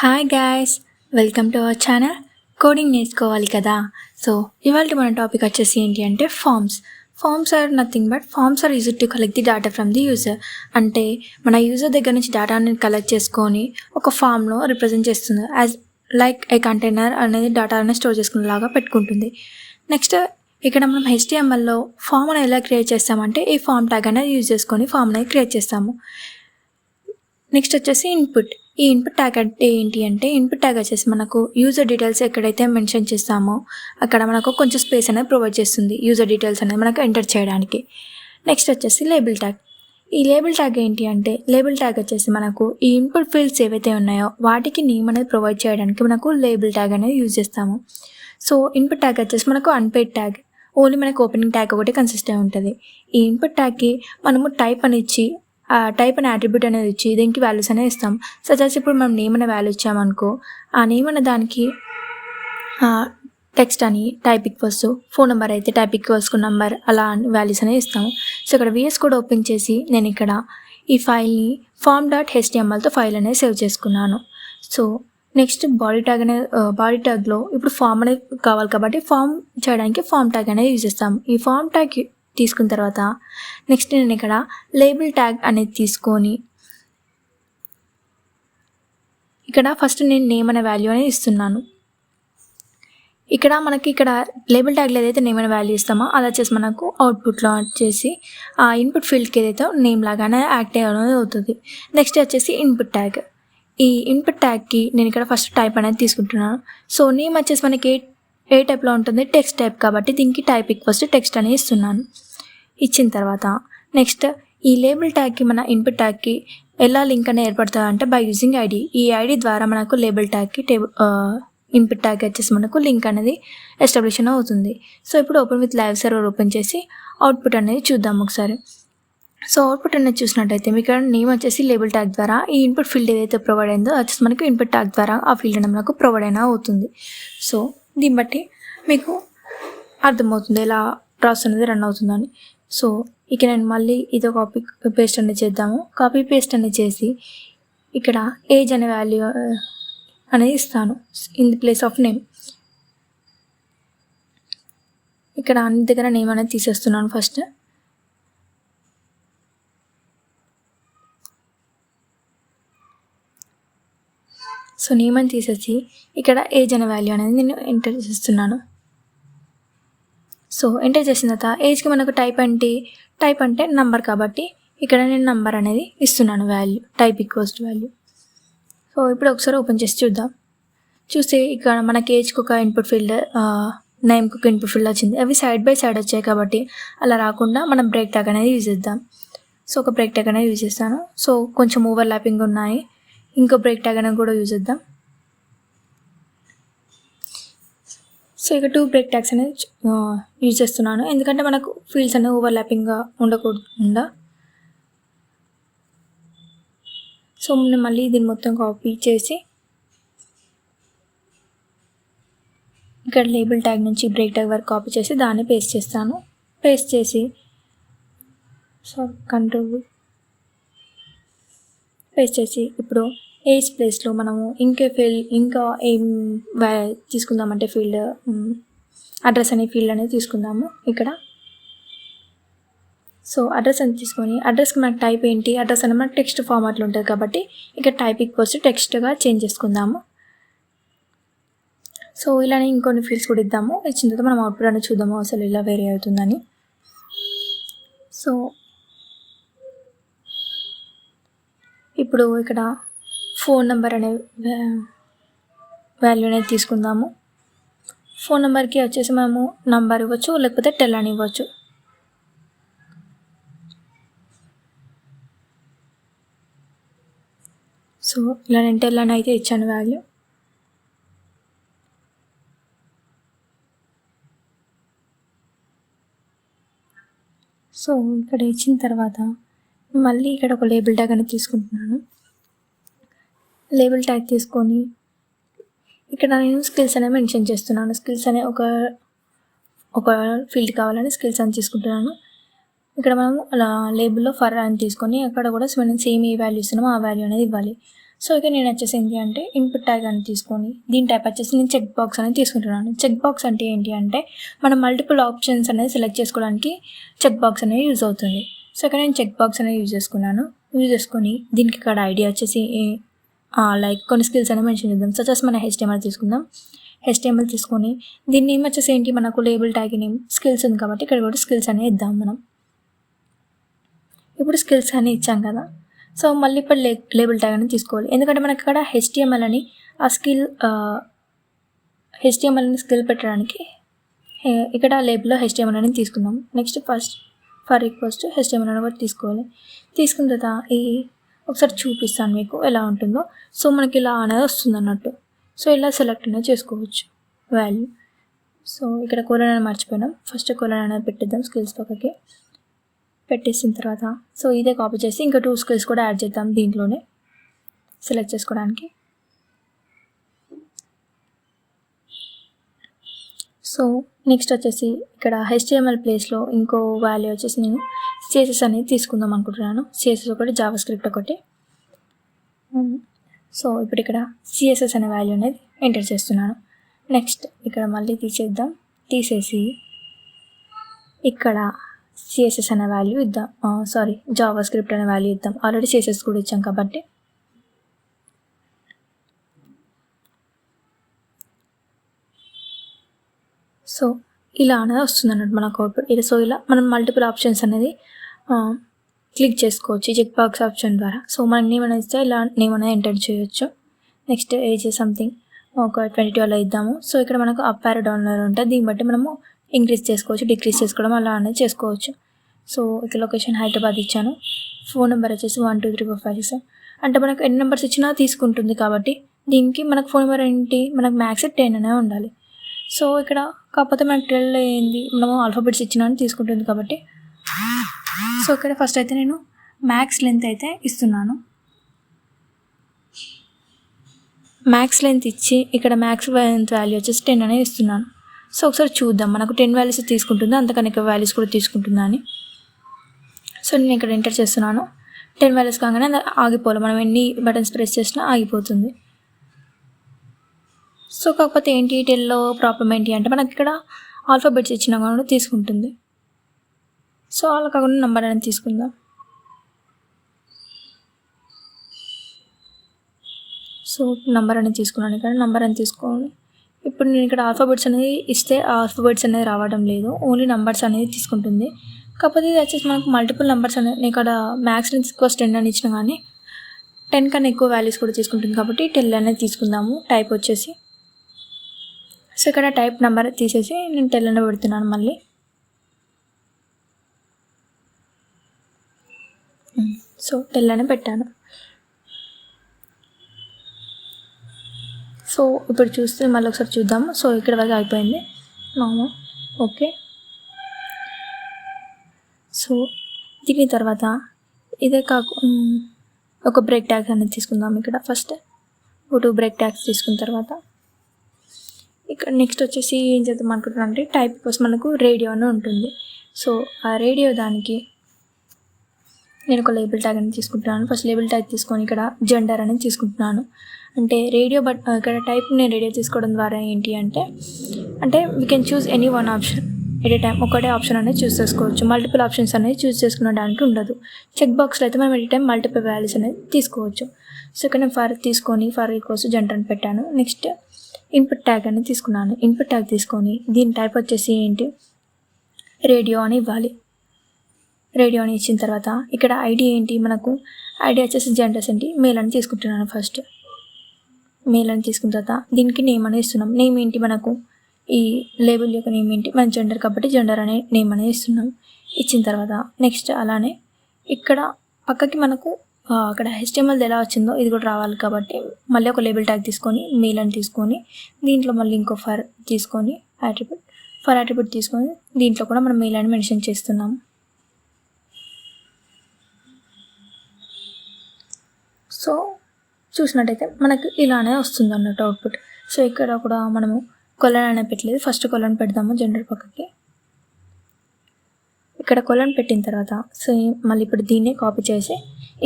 Hi guys, welcome to our channel. Coding నేర్చుకోవాలి కదా. So ఇవాళ మన టాపిక్ వచ్చేసి ఏంటి అంటే forms are nothing but forms are used to collect the data from the user. అంటే మన యూజర్ దగ్గర నుంచి డేటాని కలెక్ట్ చేసుకొని ఒక ఫామ్లో రిప్రజెంట్ చేస్తుంది. యాజ్ లైక్ ఏ కంటైనర్ అనేది డేటాని స్టోర్ చేసుకునేలాగా పెట్టుకుంటుంది. నెక్స్ట్ ఇక్కడ మనం HTMLలో ఫామ్ అనేది ఎలా క్రియేట్ చేస్తామంటే ఈ ఫామ్ ట్యాగ్ అనేది యూజ్ చేసుకొని ఫామ్ అనేది క్రియేట్ చేస్తాము. నెక్స్ట్ వచ్చేసి ఈ ఇన్పుట్ ట్యాగ్ అంటే ఏంటి అంటే ఇన్పుట్ ట్యాగ్ వచ్చేసి మనకు యూజర్ డీటెయిల్స్ ఎక్కడైతే మెన్షన్ చేస్తామో అక్కడ మనకు కొంచెం స్పేస్ అనేది ప్రొవైడ్ చేస్తుంది యూజర్ డీటెయిల్స్ అనేది మనకు ఎంటర్ చేయడానికి. నెక్స్ట్ వచ్చేసి లేబుల్ ట్యాగ్. ఈ లేబుల్ ట్యాగ్ ఏంటి అంటే లేబుల్ ట్యాగ్ వచ్చేసి మనకు ఈ ఇన్పుట్ ఫీల్డ్స్ ఏవైతే ఉన్నాయో వాటికి నేమ్ అనేది ప్రొవైడ్ చేయడానికి మనకు లేబుల్ ట్యాగ్ అనేది యూజ్ చేస్తాము. సో ఇన్పుట్ ట్యాగ్ వచ్చేసి మనకు అన్పెయిడ్ ట్యాగ్, ఓన్లీ మనకు ఓపెనింగ్ ట్యాగ్ ఒకటి కన్సిస్ట్ అయి ఉంటుంది. ఈ ఇన్పుట్ ట్యాగ్కి మనము టైప్ అని ఇచ్చి ఆ టైప్ అనే అట్రిబ్యూట్ అనేది ఇచ్చి దీనికి వాల్యూస్ అనేది ఇస్తాం. సజెస్ ఇప్పుడు మనం నేమ్ అనే వాల్యూ ఇచ్చామనుకో ఆ నేమ్ అనే దానికి టెక్స్ట్ అని టైప్ ఈక్వల్స్ ఫోన్ నెంబర్ అయితే టైప్ ఈక్వల్స్ నెంబర్ అలా వాల్యూస్ అనేది ఇస్తాము. సో ఇక్కడ VS కోడ్ ఓపెన్ చేసి నేను ఇక్కడ ఈ ఫైల్ని form.htmlతో ఫైల్ అనేది సేవ్ చేసుకున్నాను. సో నెక్స్ట్ బాడీ ట్యాగ్లో ఇప్పుడు ఫామ్ అనేది కావాలి కాబట్టి ఫామ్ చేయడానికి ఫామ్ ట్యాగ్ అనేది యూజ్ చేస్తాం. ఈ ఫామ్ ట్యాగ్ తీసుకున్న తర్వాత నెక్స్ట్ నేను ఇక్కడ లేబుల్ ట్యాగ్ అనేది తీసుకొని ఇక్కడ ఫస్ట్ నేను నేమ్ అనే వాల్యూ అనేది ఇస్తున్నాను. ఇక్కడ లేబుల్ ట్యాగ్లో ఏదైతే నేమ్ అనే వాల్యూ ఇస్తామో అది వచ్చేసి మనకు అవుట్పుట్లో వచ్చేసి ఆ ఇన్పుట్ ఫీల్డ్కి ఏదైతే నేమ్ లాగానే యాక్టివ్ అనేది అవుతుంది. నెక్స్ట్ వచ్చేసి ఇన్పుట్ ట్యాగ్. ఈ ఇన్పుట్ ట్యాగ్కి నేను ఇక్కడ ఫస్ట్ టైప్ అనేది తీసుకుంటున్నాను. సో నేమ్ వచ్చేసి మనకి ఏ టైప్లో ఉంటుంది, టెక్స్ట్ టైప్ కాబట్టి దీనికి టైప్ ఈక్వల్స్ టెక్స్ట్ అనేది ఇస్తున్నాను. ఇచ్చిన తర్వాత నెక్స్ట్ ఈ లేబుల్ ట్యాగ్కి మన ఇన్పుట్ ట్యాగ్కి ఎలా లింక్ అనేది ఏర్పడుతుంది అంటే బై యూజింగ్ ఐడి. ఈ ఐడి ద్వారా మనకు లేబుల్ ట్యాగ్కి ఇన్పుట్ ట్యాగ్ వచ్చేసి మనకు లింక్ అనేది ఎస్టాబ్లిష్ అవుతుంది. సో ఇప్పుడు open with live server open చేసి అవుట్పుట్ అనేది చూద్దాం ఒకసారి. సో అవుట్పుట్ అనేది చూసినట్టయితే మీకు ఇక్కడ నేమ్ వచ్చేసి లేబుల్ ట్యాగ్ ద్వారా ఈ ఇన్పుట్ ఫీల్డ్ ఏదైతే ప్రొవైడ్ అయిందో వచ్చేసి మనకు ఇన్పుట్ ట్యాగ్ ద్వారా ఆ ఫీల్డ్ అనేది మనకు ప్రొవైడ్ అయినా అవుతుంది. సో దీన్ని బట్టి మీకు అర్థమవుతుంది ఎలా ప్రాసెస్ అనేది రన్ అవుతుందని. సో ఇక నేను మళ్ళీ ఇదో కాపీ పేస్ట్ అనేది చేద్దాము. కాపీ పేస్ట్ అనేది చేసి ఇక్కడ ఏజ్ అనే వాల్యూ అనేది ఇస్తాను in the place of name. ఇక్కడ అన్ని దగ్గర నేమ్ అనేది తీసేస్తున్నాను ఫస్ట్. సో నేమ్ అని తీసేసి ఇక్కడ ఏజ్ అనే వాల్యూ అనేది నేను ఎంటర్ చేస్తున్నాను. సో ఎంటర్ చేసిన తర్వాత ఏజ్కి మనకు టైప్ అంటే నంబర్ కాబట్టి ఇక్కడ నేను నంబర్ అనేది ఇస్తున్నాను value type equals value. So ఇప్పుడు ఒకసారి ఓపెన్ చేసి చూద్దాం. చూస్తే ఇక్కడ మనకి ఏజ్కి ఒక ఇన్పుట్ ఫీల్డ్, నేమ్కి ఒక ఇన్పుట్ ఫీల్డ్ వచ్చింది. అవి సైడ్ బై సైడ్ వచ్చాయి కాబట్టి అలా రాకుండా మనం బ్రేక్ ట్యాగ్ అనేది యూజ్ చేద్దాం. సో ఒక బ్రేక్ ట్యాగ్ అనేది యూజ్ చేస్తాను. సో కొంచెం ఓవర్లాపింగ్ ఉన్నాయి, ఇంకో బ్రేక్ ట్యాగ్ అనేది కూడా యూజ్ చేద్దాం. సో ఇక 2 బ్రేక్ ట్యాగ్స్ అనేది యూజ్ చేస్తున్నాను ఎందుకంటే మనకు ఫీల్డ్స్ అనేవి ఓవర్లాపింగ్గా ఉండకూడకుండా. సో నేను మళ్ళీ దీన్ని మొత్తం కాపీ చేసి ఇక్కడ లేబుల్ ట్యాగ్ నుంచి బ్రేక్ ట్యాగ్ వరకు కాపీ చేసి దాన్ని పేస్ట్ చేస్తాను. పేస్ట్ చేసి ఇప్పుడు ఏజ్ ప్లేస్లో మనము ఇంకా ఏం తీసుకుందామంటే ఫీల్డ్ అడ్రస్ అనే ఫీల్డ్ అనేది తీసుకుందాము ఇక్కడ. సో అడ్రస్ అని తీసుకొని అడ్రస్కి మనకు టైప్ ఏంటి, అడ్రస్ అనేది మనకు టెక్స్ట్ ఫార్మాట్లో ఉంటుంది కాబట్టి ఇక్కడ టైప్ ఈక్వల్స్ టెక్స్ట్గా చేంజ్ చేసుకుందాము. సో ఇలానే ఇంకొన్ని ఫీల్డ్స్ కూడా ఇద్దాము. ఇచ్చిన తర్వాత మనం అవుట్పుట్ అనేది చూద్దాము అసలు ఇలా వేరే అవుతుందని. సో ఇప్పుడు ఇక్కడ ఫోన్ నెంబర్ అనే వాల్యూ అనేది తీసుకుందాము. ఫోన్ నెంబర్కి వచ్చేసి మనము నంబర్ ఇవ్వచ్చు లేకపోతే టెల్ అని ఇవ్వచ్చు. సో ఇలా నేను టెల్ అని అయితే ఇచ్చాను వాల్యూ. సో ఇక్కడ ఇచ్చిన తర్వాత మళ్ళీ ఇక్కడ ఒక లేబుల్ ట్యాగ్ అనేది తీసుకుంటున్నాను. లేబుల్ ట్యాగ్ తీసుకొని ఇక్కడ నేను స్కిల్స్ అనేవి మెన్షన్ చేస్తున్నాను. స్కిల్స్ అనే ఒక ఫీల్డ్ కావాలని స్కిల్స్ అని తీసుకుంటున్నాను. ఇక్కడ మనం అలా లేబుల్లో ఫర్ అని తీసుకొని అక్కడ కూడా మనం సేమ్ ఏ వాల్యూ ఇస్తున్నామో ఆ వాల్యూ అనేది ఇవ్వాలి. సో ఇక నేను వచ్చేసి ఏంటి అంటే ఇన్పుట్ ట్యాగ్ అని తీసుకొని దీని టైప్ వచ్చేసి నేను చెక్ బాక్స్ అనేది తీసుకుంటున్నాను. చెక్ బాక్స్ అంటే ఏంటి అంటే మనం మల్టిపుల్ ఆప్షన్స్ అనేది సెలెక్ట్ చేసుకోవడానికి చెక్ బాక్స్ అనేది యూజ్ అవుతుంది. సో ఇక్కడ నేను చెక్ బాక్స్ అనేది యూజ్ చేసుకొని దీనికి ఇక్కడ ఐడియా వచ్చేసి లైక్ కొన్ని స్కిల్స్ అనేవి మెన్షన్ చేద్దాం. సజెస్ మన HTML తీసుకుందాం. HTML తీసుకొని దీని నేమ్ వచ్చేసి ఏంటి మనకు లేబుల్ ట్యాగ్ నేమ్ స్కిల్స్ ఉంది కాబట్టి ఇక్కడ కూడా స్కిల్స్ అనేది ఇద్దాం మనం. ఇప్పుడు స్కిల్స్ అని ఇచ్చాం కదా, సో మళ్ళీ ఇప్పుడు లేబుల్ ట్యాగ్ అని తీసుకోవాలి. ఎందుకంటే మనకి ఇక్కడ HTML అని ఆ HTML అని స్కిల్ పెట్టడానికి ఇక్కడ లేబుల్లో HTML అని తీసుకుందాం. Next for equals to HTML అని కూడా తీసుకోవాలి. తీసుకున్న తర్వాత ఒకసారి చూపిస్తాను మీకు ఎలా ఉంటుందో. సో మనకి ఇలా అనేది వస్తుంది అన్నట్టు. సో ఇలా సెలెక్ట్ అనేది చేసుకోవచ్చు వాల్యూ. సో ఇక్కడ కోలన్ అనేది మర్చిపోయినాం. ఫస్ట్ కోలన్ అనేది పెట్టిద్దాం స్కిల్స్ పక్కకి. పెట్టేసిన తర్వాత సో ఇదే కాపీ చేసి ఇంకా 2 స్కిల్స్ కూడా యాడ్ చేద్దాం దీంట్లోనే సెలెక్ట్ చేసుకోవడానికి. సో నెక్స్ట్ వచ్చేసి ఇక్కడ HTML ప్లేస్లో ఇంకో వాల్యూ వచ్చేసి నేను CSS అనేది తీసుకుందాం అనుకుంటున్నాను. CSS ఒకటి, జావాస్క్రిప్ట్ ఒకటి. సో ఇప్పుడు ఇక్కడ CSS అనే వాల్యూ అనేది ఎంటర్ చేస్తున్నాను. నెక్స్ట్ ఇక్కడ మళ్ళీ తీసేసి ఇక్కడ CSS అనే వాల్యూ ఇద్దాం. జావాస్క్రిప్ట్ అనే వాల్యూ ఇద్దాం. ఆల్రెడీ CSS కూడా ఇచ్చాం కాబట్టి. సో ఇలా అనేది వస్తుంది అన్నట్టు మనకు అవుట్పుట్. సో ఇలా మనం మల్టిపుల్ ఆప్షన్స్ అనేది క్లిక్ చేసుకోవచ్చు ఈ చెక్ బాక్స్ ఆప్షన్ ద్వారా. సో మనం నేమ్ అనేది ఇస్తే ఇలా నేమ్ అనేది ఎంటర్ చేయొచ్చు. నెక్స్ట్ ఏజ్ సంథింగ్ ఒక 22 అలా ఇద్దాము. సో ఇక్కడ మనకు అప్ ఆరో డౌన్ ఆరో ఉంటుంది. దీన్ని బట్టి మనము ఇంక్రీజ్ చేసుకోవచ్చు, డిక్రీజ్ చేసుకోవడం అలా అనేది చేసుకోవచ్చు. సో ఇక్కడ లొకేషన్ హైదరాబాద్ ఇచ్చాను. ఫోన్ నెంబర్ వచ్చేసి 123456. అంటే మనకు ఎన్ని నెంబర్స్ ఇచ్చినా తీసుకుంటుంది కాబట్టి దీనికి మనకు ఫోన్ నెంబర్ ఏంటి, మనకు మ్యాక్స్ 10 అనే ఉండాలి. సో ఇక్కడ కాకపోతే మనకు 12 అయింది, మనము ఆల్ఫాబెట్స్ ఇచ్చినా తీసుకుంటుంది కాబట్టి. సో ఇక్కడ ఫస్ట్ అయితే నేను మ్యాక్స్ లెంత్ అయితే ఇస్తున్నాను. మ్యాక్స్ లెంత్ ఇచ్చి ఇక్కడ మ్యాక్స్ లెంత్ వాల్యూ వచ్చేసి 10 అనేది ఇస్తున్నాను. సో ఒకసారి చూద్దాం మనకు 10 వాల్యూస్ తీసుకుంటుందా అంతకన్నా ఎక్కువ వాల్యూస్ కూడా తీసుకుంటుందా అని. సో నేను ఇక్కడ ఎంటర్ చేస్తున్నాను. 10 వాల్యూస్ కాగానే ఆగిపోవాలి, మనం ఎన్ని బటన్స్ ప్రెస్ చేసినా ఆగిపోతుంది. సో కాకపోతే ఏంటి 10లో ప్రాబ్లం ఏంటి అంటే మనకి ఇక్కడ ఆల్ఫాబెట్స్ ఇచ్చినా కూడా తీసుకుంటుంది. సో అలా కాకుండా నెంబర్ అనేది తీసుకుందాం. సో నెంబర్ అనేది తీసుకున్నాను. ఇక్కడ నెంబర్ అనేది తీసుకోండి. ఇప్పుడు నేను ఇక్కడ ఆల్ఫాబెట్స్ అనేది ఇస్తే ఆల్ఫాబెట్స్ అనేది రావడం లేదు, ఓన్లీ నెంబర్స్ అనేది తీసుకుంటుంది. కాకపోతే ఇది వచ్చేసి మనకు మల్టిపుల్ నెంబర్స్ అనేది నేను ఇక్కడ మ్యాక్స్ ఈక్వల్స్ 10 అని ఇచ్చినా కానీ 10 కన్నా ఎక్కువ వాల్యూస్ కూడా తీసుకుంటుంది కాబట్టి 10 అనేది తీసుకుందాము. టైప్ వచ్చేసి సో ఇక్కడ టైప్ నెంబర్ తీసేసి నేను 10 అనే పెడుతున్నాను మళ్ళీ. సో 10 అనే పెట్టాను. సో ఇప్పుడు చూస్తే మళ్ళీ ఒకసారి చూద్దాము. సో ఇక్కడ వరకు అయిపోయింది. ఓకే. సో దీని తర్వాత ఇదే ఒక బ్రేక్ ట్యాగ్స్ అనేది తీసుకుందాం. ఇక్కడ ఫస్ట్ 2 బ్రేక్ ట్యాగ్స్ తీసుకున్న తర్వాత ఇక్కడ నెక్స్ట్ వచ్చేసి ఏం చేద్దాం అనుకుంటున్నాను అంటే టైప్ కోసం మనకు రేడియో అని ఉంటుంది. సో ఆ రేడియో దానికి నేను ఒక లేబుల్ ట్యాగ్ అనేది తీసుకుంటున్నాను. ఫస్ట్ లేబుల్ ట్యాగ్ తీసుకొని ఇక్కడ జెండర్ అనేది తీసుకుంటున్నాను. అంటే రేడియో ఇక్కడ టైప్ నేను రేడియో తీసుకోవడం ద్వారా ఏంటి అంటే we can choose any one option at a time. ఒకటే ఆప్షన్ అనేది చూస్ చేసుకోవచ్చు, మల్టిపుల్ ఆప్షన్స్ అనేది చూస్ చేసుకునడానికి ఉండదు. చెక్ బాక్స్లో అయితే మనం at a time multiple values అనేది తీసుకోవచ్చు. సో ఇక్కడ నేను ఫర్ ఈక్వల్స్ జెండర్ అని పెట్టాను. నెక్స్ట్ ఇన్పుట్ ట్యాగ్ అనేది తీసుకున్నాను. ఇన్పుట్ ట్యాగ్ తీసుకొని దీని టైప్ వచ్చేసి ఏంటి రేడియో అని ఇవ్వాలి. రేడియో అని ఇచ్చిన తర్వాత ఇక్కడ ఐడి ఏంటి మనకు ఐడి వచ్చేసి జెండర్స్ ఏంటి మేల్ అని తీసుకుంటున్నాను. ఫస్ట్ మేల్ అని తీసుకున్న తర్వాత దీనికి నేమ్ అనేది ఇస్తున్నాం. నేమ్ ఏంటి మనకు ఈ లేబుల్ యొక్క నేమ్ ఏంటి మన జెండర్ కాబట్టి జెండర్ అనే నేమ్ అనేది ఇస్తున్నాం. ఇచ్చిన తర్వాత నెక్స్ట్ అలానే ఇక్కడ పక్కకి మనకు అక్కడ HTML ఎలా వచ్చిందో ఇది కూడా రావాలి కాబట్టి మళ్ళీ ఒక లేబుల్ ట్యాగ్ తీసుకొని మెయిల్ అని తీసుకొని దీంట్లో మళ్ళీ ఇంకో తీసుకొని అట్రిబ్యూట్ తీసుకొని దీంట్లో కూడా మనం మెయిల్ అని మెన్షన్ చేస్తున్నాము. సో చూసినట్టయితే మనకు ఇలానే వస్తుంది అన్నట్టు అవుట్పుట్. సో ఇక్కడ కూడా మనము కొలన్ అనేది పెట్టలేదు, ఫస్ట్ కొలన్ పెడదాము జెండర్ పక్కకి. ఇక్కడ కొలన్ పెట్టిన తర్వాత సో మళ్ళీ ఇప్పుడు దీన్నే కాపీ చేసి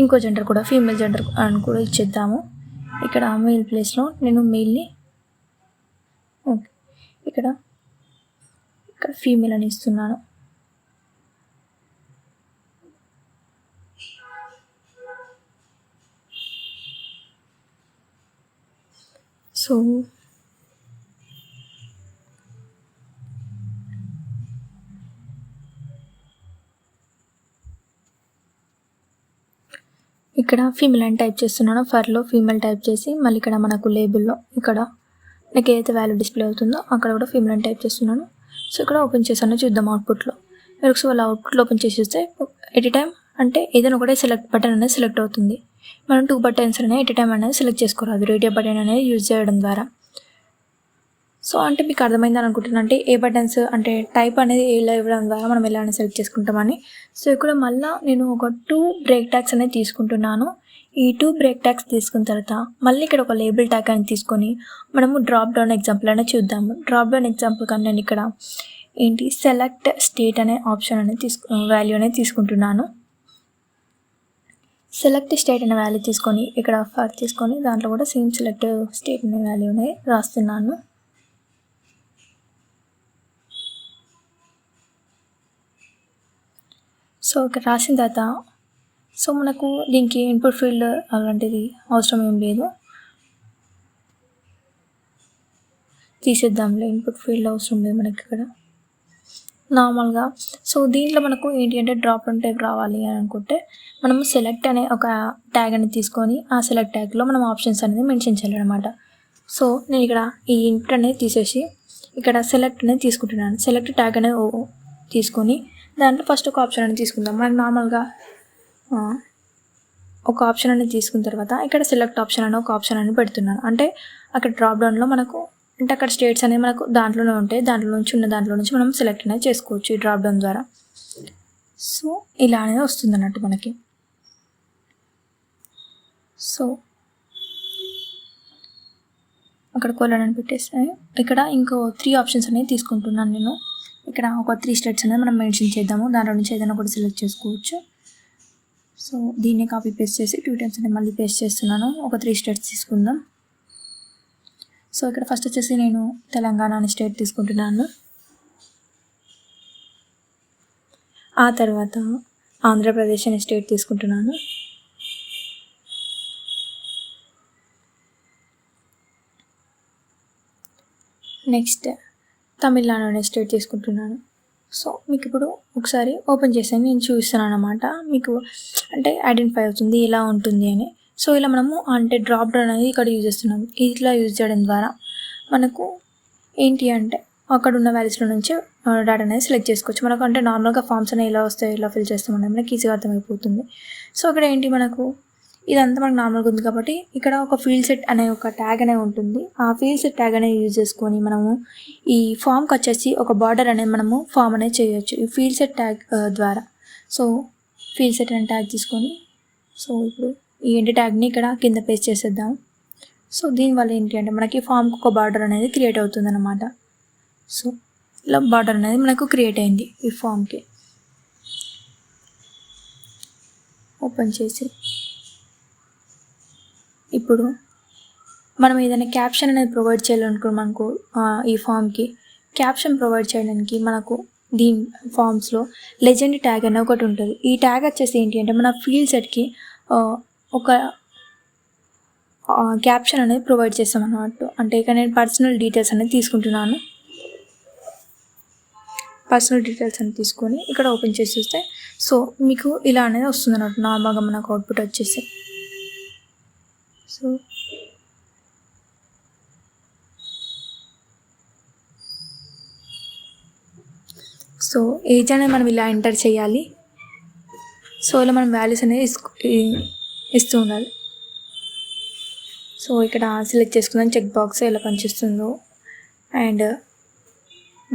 ఇంకో జెండర్ కూడా ఫీమేల్ జెండర్ అని కూడా ఇచ్చేద్దాము. ఇక్కడ మెయిల్ ప్లేస్లో నేను మెయిల్ని ఓకే ఇక్కడ ఫీమేల్ అని ఇస్తున్నాను. సో ఇక్కడ ఫీమేల్ అని టైప్ చేస్తున్నాను. ఫర్లో ఫీమేల్ టైప్ చేసి మళ్ళీ ఇక్కడ మనకు లేబుల్లో ఇక్కడ నాకు ఏదైతే వాల్యూ డిస్ప్లే అవుతుందో అక్కడ కూడా ఫీమేల్ అని టైప్ చేస్తున్నాను. సో ఇక్కడ ఓపెన్ చేశాను, చూద్దాం అవుట్పుట్లో. మీరు ఒకసారి అవుట్పుట్లో ఓపెన్ చేసి చూస్తే ఎట్ టైం అంటే ఏదైనా ఒకటే సెలెక్ట్ బటన్ అనేది సెలెక్ట్ అవుతుంది. మనం 2 బటన్స్ అనేది ఎట్ టైం అనేది సెలెక్ట్ చేసుకోరాదు రేడియో బటన్ అనేది యూజ్ చేయడం ద్వారా. సో అంటే మీకు అర్థమైందని అనుకుంటున్నాను. అంటే ఏ బటన్స్ అంటే టైప్ అనేది ఇలా ఇవ్వడం ద్వారా మనం ఎలా అనేది సెలెక్ట్ చేసుకుంటామని. సో ఇక్కడ మళ్ళీ నేను ఒక 2 బ్రేక్ ట్యాగ్స్ అనేది తీసుకుంటున్నాను. ఈ 2 బ్రేక్ ట్యాగ్స్ తీసుకున్న తర్వాత మళ్ళీ ఇక్కడ ఒక లేబుల్ ట్యాగ్ అని తీసుకొని మనము డ్రాప్ డౌన్ ఎగ్జాంపుల్ అనేది చూద్దాము. డ్రాప్ డౌన్ ఎగ్జాంపుల్ కానీ నేను ఇక్కడ సెలెక్ట్ స్టేట్ అనే ఆప్షన్ అనేది వాల్యూ అనేది తీసుకుంటున్నాను. సెలెక్ట్ స్టేట్ అనే వాల్యూ తీసుకొని ఇక్కడ ఫర్ తీసుకొని దాంట్లో కూడా సేమ్ సెలెక్ట్ స్టేట్ అనే వాల్యూ అనేది రాస్తున్నాను. సో ఇక్కడ రాసిన తర్వాత సో మనకు దీనికి ఇన్పుట్ ఫీల్డ్ అలాంటిది అవసరం ఏం లేదు, తీసేద్దాంలే. ఇన్పుట్ ఫీల్డ్ అవసరం లేదు మనకి ఇక్కడ నార్మల్గా. సో దీంట్లో మనకు ఏంటి అంటే డ్రాప్ డౌన్ టైప్ రావాలి అని అనుకుంటే మనము సెలెక్ట్ అనే ఒక ట్యాగ్ అనేది తీసుకొని ఆ సెలెక్ట్ ట్యాగ్లో మనం ఆప్షన్స్ అనేది మెన్షన్ చేయాలన్నమాట. సో నేను ఇక్కడ ఈ ఇన్పుట్ అనేది తీసేసి ఇక్కడ సెలెక్ట్ అనేది తీసుకుంటున్నాను. సెలెక్ట్ ట్యాగ్ అనేది తీసుకొని దాంట్లో ఫస్ట్ ఒక ఆప్షన్ అనేది తీసుకుందాం. మనకు నార్మల్గా ఒక ఆప్షన్ అనేది తీసుకున్న తర్వాత ఇక్కడ సెలెక్ట్ ఆప్షన్ అని ఒక ఆప్షన్ అని పెడుతున్నాను. అంటే అక్కడ డ్రాప్ డౌన్లో మనకు అంటే అక్కడ స్టేట్స్ అనేవి మనకు దాంట్లోనే ఉంటాయి. దాంట్లో నుంచి ఉన్న దాంట్లో నుంచి మనం సెలెక్ట్ అనేది చేసుకోవచ్చు ఈ డ్రాప్ డౌన్ ద్వారా. సో ఇలా అనేది వస్తుంది అన్నట్టు మనకి. సో అక్కడ కోలన్ అని పెట్టేస్తాను. ఇక్కడ ఇంకో 3 ఆప్షన్స్ అనేవి తీసుకుంటున్నాను నేను. ఇక్కడ ఒక 3 స్టేట్స్ అనేది మనం మెన్షన్ చేద్దాము. దాంట్లో నుంచి ఏదైనా ఒకటి సెలెక్ట్ చేసుకోవచ్చు. సో దీన్ని కాపీ పేస్ట్ చేసి 2 టైమ్స్ అనేది మళ్ళీ పేస్ట్ చేస్తున్నాను. ఒక 3 స్టేట్స్ తీసుకుందాం. సో ఇక్కడ ఫస్ట్ వచ్చేసి నేను తెలంగాణ అనే స్టేట్ తీసుకుంటున్నాను. ఆ తర్వాత ఆంధ్రప్రదేశ్ అనే స్టేట్ తీసుకుంటున్నాను. నెక్స్ట్ తమిళనాడు అనే స్టేట్ తీసుకుంటున్నాను. సో మీకు ఇప్పుడు ఒకసారి ఓపెన్ చేసి నేను చూపిస్తున్నాను అన్నమాట. మీకు అంటే ఐడెంటిఫై అవుతుంది ఎలా ఉంటుంది అని. సో ఇలా మనము అంటే డ్రాప్ డౌన్ అనేది ఇక్కడ యూజ్ చేస్తున్నాం. ఇట్లా యూజ్ చేయడం ద్వారా మనకు ఏంటి అంటే అక్కడ ఉన్న వాల్యూస్లో నుంచి డేటా అనేది సెలెక్ట్ చేసుకోవచ్చు. మనకు అంటే నార్మల్గా ఫామ్స్ అనేవి ఎలా వస్తాయి ఎలా ఫిల్ చేస్తామనేది మనకి ఈజీగా అర్థమైపోతుంది. సో ఇక్కడ ఏంటి మనకు ఇదంతా మనకు నార్మల్గా ఉంది కాబట్టి ఇక్కడ ఒక ఫీల్డ్ సెట్ అనే ఒక ట్యాగ్ అనేది ఉంటుంది. ఆ ఫీల్డ్ సెట్ ట్యాగ్ అనేది యూజ్ చేసుకొని మనము ఈ ఫామ్కి వచ్చేసి ఒక బార్డర్ అనేది మనము ఫామ్ అనేది చేయొచ్చు ఈ ఫీల్డ్ సెట్ ట్యాగ్ ద్వారా. సో ఫీల్డ్ సెట్ అనే ట్యాగ్ తీసుకొని సో ఇప్పుడు ఈ ఎండ్ ట్యాగ్ని ఇక్కడ కింద పేస్ట్ చేసేద్దాం. సో దీనివల్ల ఏంటి అంటే మనకి ఫామ్కి ఒక బార్డర్ అనేది క్రియేట్ అవుతుంది అన్నమాట. సో ఇలా బార్డర్ అనేది మనకు క్రియేట్ అయింది ఈ ఫామ్కి. ఓపెన్ చేసి ఇప్పుడు మనం ఏదైనా క్యాప్షన్ అనేది ప్రొవైడ్ చేయాలనుకున్నాం మనకు ఈ ఫామ్కి క్యాప్షన్ ప్రొవైడ్ చేయడానికి మనకు దీని ఫామ్స్లో లెజెండ్ ట్యాగ్ అనే ఒకటి ఉంటుంది. ఈ ట్యాగ్ వచ్చేసి ఏంటి అంటే మన ఫీల్డ్ సెట్కి ఒక క్యాప్షన్ అనేది ప్రొవైడ్ చేస్తాం అన్నట్టు. అంటే ఇక్కడ నేను పర్సనల్ డీటెయిల్స్ అనేది తీసుకుంటున్నాను. పర్సనల్ డీటెయిల్స్ అని తీసుకొని ఇక్కడ ఓపెన్ చేసి చూస్తే సో మీకు ఇలా అనేది వస్తుంది అన్నట్టు నార్మల్గా మనకు అవుట్పుట్ వచ్చేసి. సో ఏజ్ అనేది మనం ఇలా ఎంటర్ చేయాలి. సో ఇలా మనం వాల్యూస్ అనేది ఇస్తూ ఉండాలి. సో ఇక్కడ సెలెక్ట్ చేసుకుందాం చెక్ బాక్స్ ఎలా పనిచేస్తుందో అండ్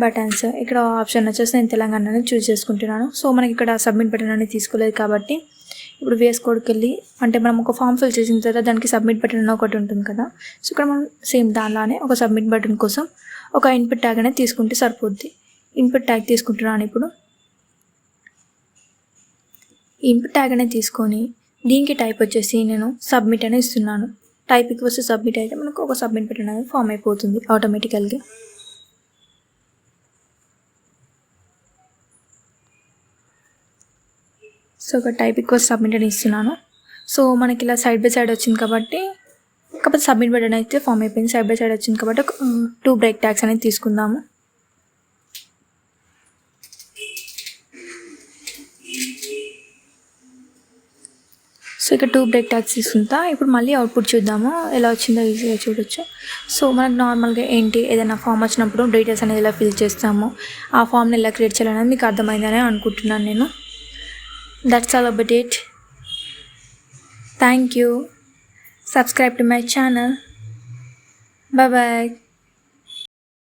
బటన్స్. ఇక్కడ ఆప్షన్ వచ్చేసి నేను తెలంగాణ అనేది చూస్ చేసుకుంటున్నాను. సో మనకి ఇక్కడ సబ్మిట్ బటన్ అనేది తీసుకోలేదు కాబట్టి ఇప్పుడు VS కోడ్కి వెళ్ళి అంటే మనం ఒక ఫామ్ ఫిల్ చేసిన తర్వాత దానికి సబ్మిట్ బటన్ అని ఒకటి ఉంటుంది కదా. సో ఇక్కడ మనం సేమ్ దానిలానే ఒక సబ్మిట్ బటన్ కోసం ఒక ఇన్పుట్ ట్యాగ్ అనేది తీసుకుంటే సరిపోద్ది. ఇన్పుట్ ట్యాగ్ తీసుకుంటున్నాను. ఇప్పుడు ఇన్పుట్ ట్యాగ్ అనేది తీసుకొని దీనికి టైప్ వచ్చేసి నేను సబ్మిట్ అని ఇస్తున్నాను. టైప్ ఈక్వల్స్ సబ్మిట్ అయితే మనకు ఒక సబ్మిట్ బటన్ అనేది ఫామ్ అయిపోతుంది ఆటోమేటికల్గా. సో ఒక టైప్ ఈక్వల్స్ సబ్మిట్ అని ఇస్తున్నాను. సో మనకి ఇలా సైడ్ బై సైడ్ వచ్చింది కాబట్టి, కాకపోతే సబ్మిట్ బటన్ అయితే ఫామ్ అయిపోయింది. సైడ్ బై సైడ్ వచ్చింది కాబట్టి 2 బ్రేక్ ట్యాగ్స్ అనేది తీసుకుందాము. సో ఇక్కడ 2 బ్రేక్ ట్యాగ్స్ తీసుకుంటా. ఇప్పుడు మళ్ళీ అవుట్పుట్ చూద్దాము ఎలా వచ్చిందో ఈజీగా చూడొచ్చు. సో మనకు నార్మల్గా ఏంటి ఏదైనా ఫామ్ వచ్చినప్పుడు డీటెయిల్స్ అనేది ఎలా ఫిల్ చేస్తాము, ఆ ఫామ్ని ఎలా క్రియేట్ చేయాలనేది మీకు అర్థమైందని అనుకుంటున్నాను నేను. That's all about it. Thank you. Subscribe to my channel. Bye bye.